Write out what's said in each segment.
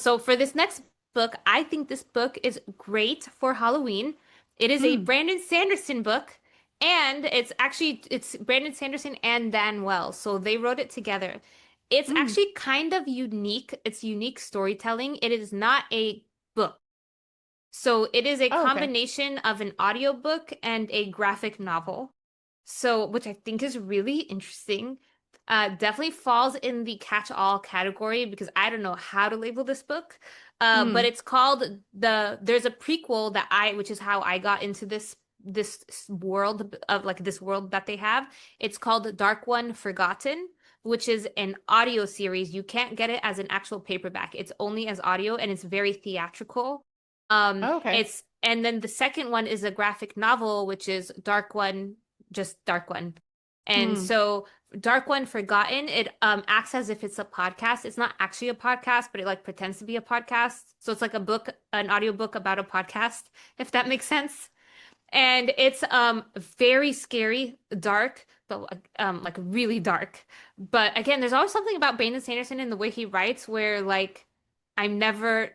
So for this next book, I think this book is great for Halloween. It is a Mm. Brandon Sanderson book, and it's Brandon Sanderson and Dan Wells. So they wrote it together. It's Mm. actually kind of unique. It's unique storytelling. It is not a book. So it is a Oh, okay. combination of an audiobook and a graphic novel. So, which I think is really interesting. Definitely falls in the catch-all category because I don't know how to label this book. But Mm. it's called there's a prequel which is how I got into this world of like this world that they have. It's called Dark One Forgotten, which is an audio series. You can't get it as an actual paperback. It's only as audio and it's very theatrical. Oh, okay. And then the second one is a graphic novel, which is Dark One, just Dark One. And Mm. so Dark One Forgotten, it acts as if it's a podcast. It's not actually a podcast, but it like pretends to be a podcast. So it's like a book, an audiobook about a podcast, if that makes sense. And it's very scary, dark, but like really dark. But again, there's always something about Brandon Sanderson in the way he writes where like I'm never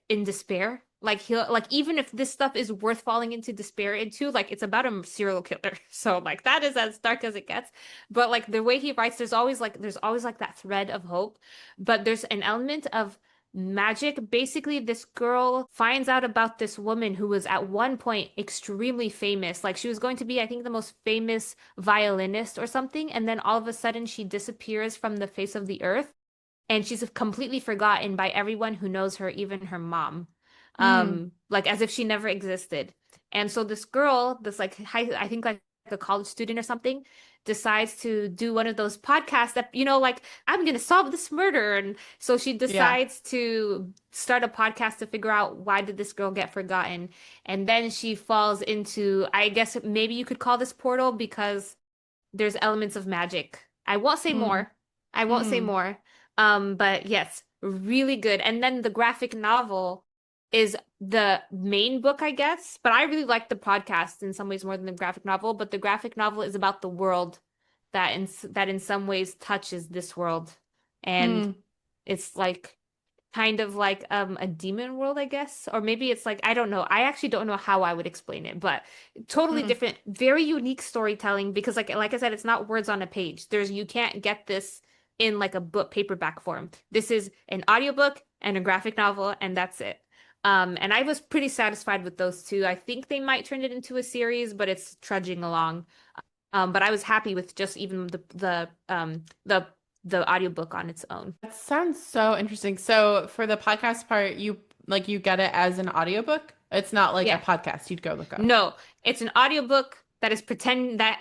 in despair. Like he'll like even if this stuff is worth falling into despair into, like it's about a serial killer. So like that is as dark as it gets. But like the way he writes, there's always like that thread of hope. But there's an element of magic. Basically, this girl finds out about this woman who was at one point extremely famous. Like she was going to be, I think, the most famous violinist or something. And then all of a sudden she disappears from the face of the earth and she's completely forgotten by everyone who knows her, even her mom. Mm. Like as if she never existed. And so this girl, this like I think like a college student or something, decides to do one of those podcasts that, like I'm gonna solve this murder. And so she Yeah. decides to start a podcast to figure out why did this girl get forgotten. And then she falls into, I guess maybe you could call this portal because there's elements of magic. I won't say Mm. more. I won't say Mm. more. But yes, really good. And then the graphic novel is the main book, I guess. But I really like the podcast in some ways more than the graphic novel. But the graphic novel is about the world that in some ways touches this world. And Mm. it's like kind of like a demon world, I guess. Or maybe it's like I don't know. I actually don't know how I would explain it, but totally Mm. different, very unique storytelling because like I said, it's not words on a page. You can't get this in like a book paperback form. This is an audiobook and a graphic novel, and that's it. And I was pretty satisfied with those two. I think they might turn it into a series, but it's trudging along. But I was happy with just even the audiobook on its own. That sounds so interesting. So for the podcast part, you get it as an audiobook? It's not like a Yeah. podcast you'd go look up. No, it's an audiobook that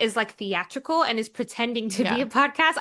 is like theatrical and is pretending to be a Yeah. podcast.